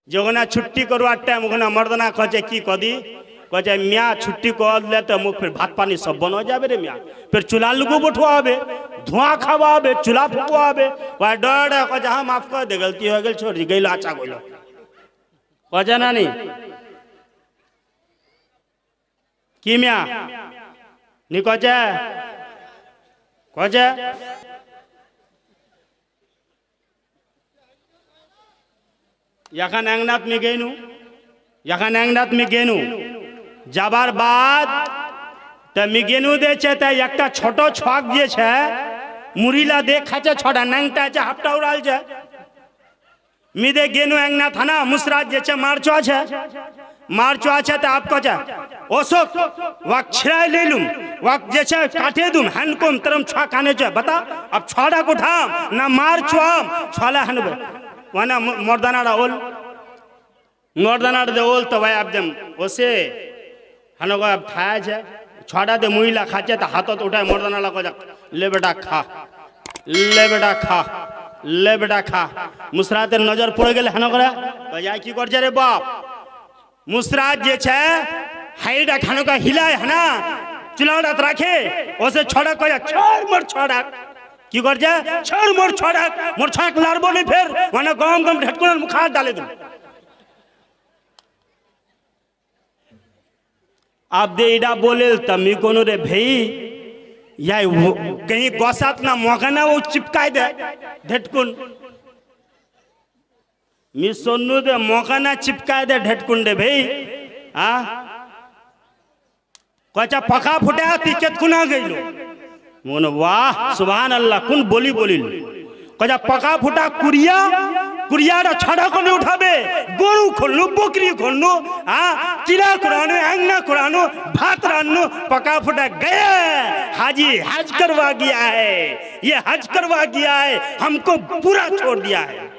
যখন ছুটি করবার টাইম ওখানে মর্দনা কছে কি কদি কছে মিয়া ছুটি করলে তো মুখ ফির ভাত পানি সব বন হয়ে যাবে রে মিয়া ফির চুলা লুগু বঠুয়া হবে ধোঁয়া খাওয়া হবে চুলা ফুকুয়া হবে ওই ডর কছে হ্যাঁ মাফ করে দে গলতি হয়ে গেল ছোড় গেল আচ্ছা গেল কছে না নি কি মিয়া নি কছে কছে यखन एंगनाथ में गेनु यखन एंगनाथ में गेनु जाबार बाद तो मिगेनु दे छे एक छोटो छक जे छे मुरीला देखा छे छोटा नंगटा छे हाफटा उड़ाल छे मिदे गेनु एंगनाथ हना मुसराज जे छे मारचो छे तो आपको छे ओसोक वक छिराय ले लूं वक जे छे काटे दूं हनकोम तरम छा खाने छे बता अब छोड़ा को ठाम ना मार छुआम छला हनबे वाना मर्दाना दे ओल तो भाई अब ओसे हनको अब खाया छे छोड़ा दे मुईला खाचे तो हाथों तो उठाए मर्दाना को ले बेटा खा ले बेटा खा ले बेटा खा मुसरातेर नजर पड़ गेल हनकरा भैया की करछे रे बाप मुसरात जे छे हाईडा खानका हिलाय हना चुलावड़ात राखे ओसे छोड़ा कया छोड़ मोर छोड़ा की करछे छोड़ मोर छोड़ा लारबो नहीं फिर माने गम गम ढटकुन मुखा डाले दूं आप दे इडा बोले तमी कोनो रे भाई या कहीं गोसात ना मोगना वो चिपकाए दे ढटकुन मी सोनू दे मोगना चिपकाए दे ढटकुन दे भाई हाँ कचा पका फुटा तिकेत कुना गइलो मोन वाह सुभान अल्लाह कुन बोली कजा पका फुटा कुरियाड़ा छड़ा को नहीं उठाबे गोरू खोलनो बकरी खोलनो किला कुरानो अंगना कुरानो भात रानो पका फुटा गया हाजी हज करवा गया है ये हज करवा गया है हमको पूरा छोड़ दिया है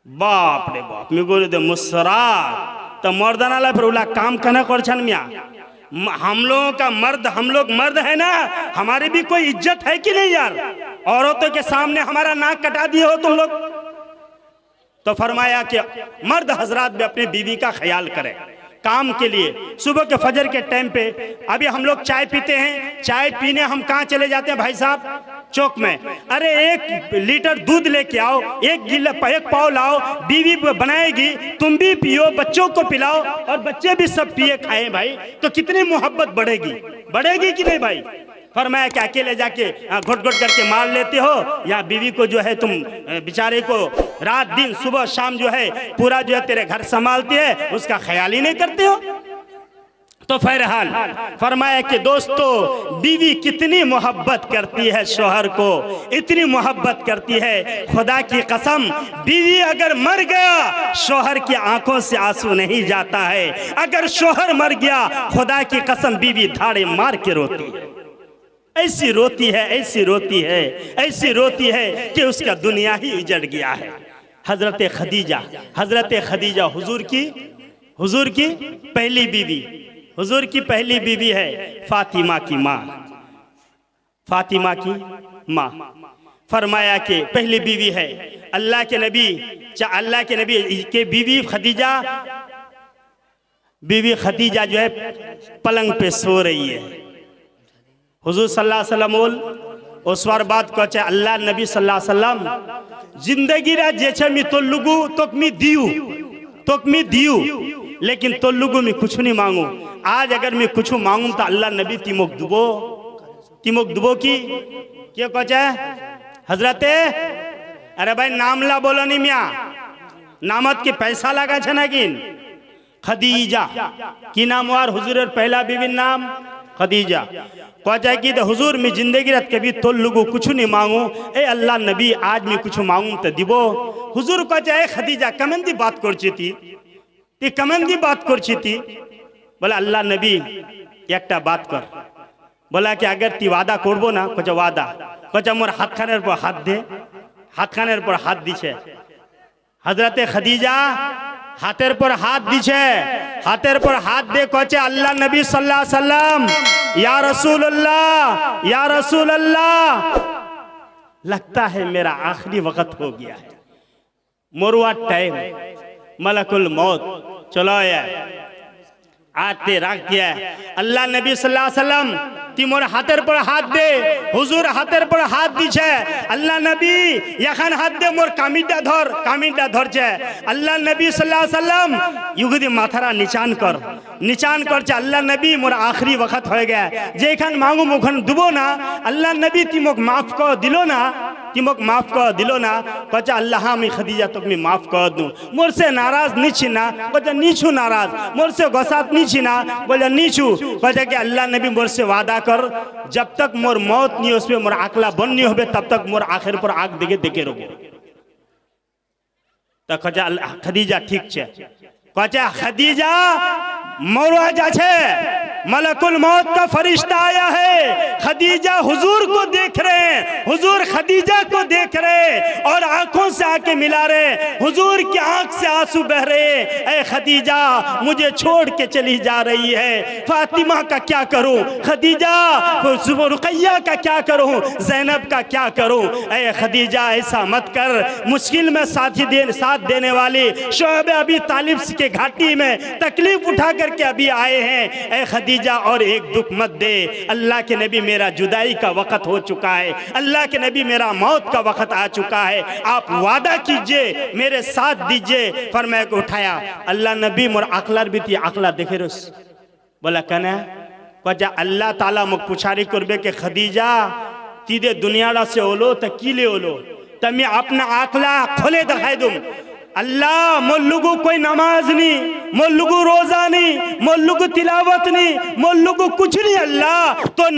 बाप रे बाप मिगोरे दे मुसरा तो मर्दाना ला फिर उला काम कना करछन मिया हम लोगों का मर्द हम लोग मर्द है ना हमारी भी कोई इज्जत है कि नहीं यार औरतों के सामने हमारा नाक कटा दिए हो तुम लोग तो फरमाया कि मर्द हजरात भी अपनी बीवी का ख्याल करें काम के लिए सुबह के फजर के टाइम पे अभी हम लोग चाय पीते हैं चाय पीने हम कहाँ चले जाते हैं भाई साहब चौक में अरे 1 लीटर दूध लेके आओ एक पाव लाओ बीवी बनाएगी तुम भी पियो बच्चों को पिलाओ और बच्चे भी सब पिए खाएं भाई तो कितनी मोहब्बत बढ़ेगी कि नहीं भाई फरमाया कि अकेले जाके घुट घुट करके मार लेते हो या बीवी को जो है तुम बेचारे को रात दिन सुबह शाम जो है पूरा जो है तेरे घर संभालती है उसका ख्याल ही नहीं करते हो तो बहरहाल फरमाया कि दोस्तों बीवी कितनी मोहब्बत करती है शोहर को इतनी मोहब्बत करती है खुदा की कसम बीवी अगर मर गया शोहर की आंखों से आंसू नहीं जाता है अगर शोहर मर गया खुदा की कसम बीवी धाड़े मार के रोती है ऐसी रोती है कि उसका दुनिया ही उजड़ गया है हजरत खदीजा हुजूर की पहली बीवी है फातिमा की माँ फरमाया कि पहली बीवी है अल्लाह के नबी के बीवी खदीजा जो है पलंग पे सो रही है हुजूर सल्लल्लाहु अलैहि वसल्लम ओसवार बात कहे अल्लाह नबी सल्लल्लाहु अलैहि वसल्लम जिंदगी रा जे छे मी तोलुगु तोक मी दियू लेकिन तोलुगु मी कुछ नहीं मांगू आज अगर मैं कुछ मांगू तो अल्लाह नबी तिमोक दुबो की क्या कहे हजरते अरे भाई नामला बोलो नहीं मिया नामत के पैसा लगा छे ना किन खदीजा की नाम वार हुजूरेर पहला बीवी नाम खदीजा कहे कि हुजूर मैं जिंदगी रात कभी तोल लुगू कुछ नहीं मांगू ए अल्लाह नबी आज मैं कुछ मांगू तो दिबो हुजूर कहे खदीजा कमेंदी बात करछी बोला अल्लाह नबी एक बात कर बोला कि अगर ती वादा करबो ना कहे वादा कहे मोर हाथखानेर पर हाथ दीछे हजरते खदीजा हाथेर पर हाथ दीछे हाथेर पर हाथ दे कहे अल्लाह नबी सल्लल्लाहु अलैहि वसल्लम या रसूल अल्लाह लगता है मेरा आखिरी वक्त हो गया है मोरवा टाइम मलकुल मौत चलो आया आते रख दिया अल्लाह नबी सल्लल्लाहु अलैहि वसल्लम तिमोर हाथेर पर हाथ दे हुजूर हाथेर पर हाथ दीछे अल्लाह नबी यखान हाथ दे मोर कामिटा धरछे अल्लाह नबी सल्लल्लाहु अलैहि वसल्लम युगदी माथारा निचान करछे अल्लाह नबी मोर आखिरी वक्त हो गया जेखान मांगो मुखन दुबो ना अल्लाह नबी तिमोक माफ कर दिलो ना कचे अल्लाह मी खदीजा तक मी माफ कर दूं मोर से नाराज नीची ना कचे नीचू नाराज मोर से गसात नीची ना बोले नीचू कचे कि अल्लाह नबी मोर से वादा कर जब तक मोर मौत नहीं उसमें मोर आकला बन नहीं होबे तब तक मोर आखिर पर आग देखे रहो तो कचे खदीजा ठीक छे कचे खदीजा मरवा जाछे मलकुल मौत का फरिश्ता आया है खदीजा हुजूर को देख रहे हैं हुजूर खदीजा को देख रहे और आंखों से आके मिला रहे हुजूर की आंख से आंसू बह रहे ऐ खदीजा मुझे छोड़ के चली जा रही है फातिमा का क्या करूं खदीजा रुकैया का क्या करूं ज़ैनब का क्या करूं ऐ खदीजा ऐसा मत कर मुश्किल में साथ देने वाली शोएब अबी तालिब के घाटी में तकलीफ उठा करके अभी आए हैं ऐ खदीजा और एक दुख मत दे अल्लाह के नबी मेरा जुदाई का वक्त हो चुका है अल्लाह के नबी मेरा मौत का वक्त आ चुका है आप वादा कीजिए मेरे साथ दीजिए फरमाया को उठाया अल्लाह नबी मोर आकलार भी थी आकला देखे रोस बोला कना कजा अल्लाह ताला मुख पुछारी करबे के खदीजा तीदे दुनियाड़ा से ओलो तो कीले ओलो तमी अपना आकला खोले दिखाई दूं अल्लाह मोल्लुगु कोई नमाज नहीं मोल्लुगु रोजा नहीं मोल्लुगु तिलावत नहीं मोल्लुगु कुछ नहीं अल्लाह तो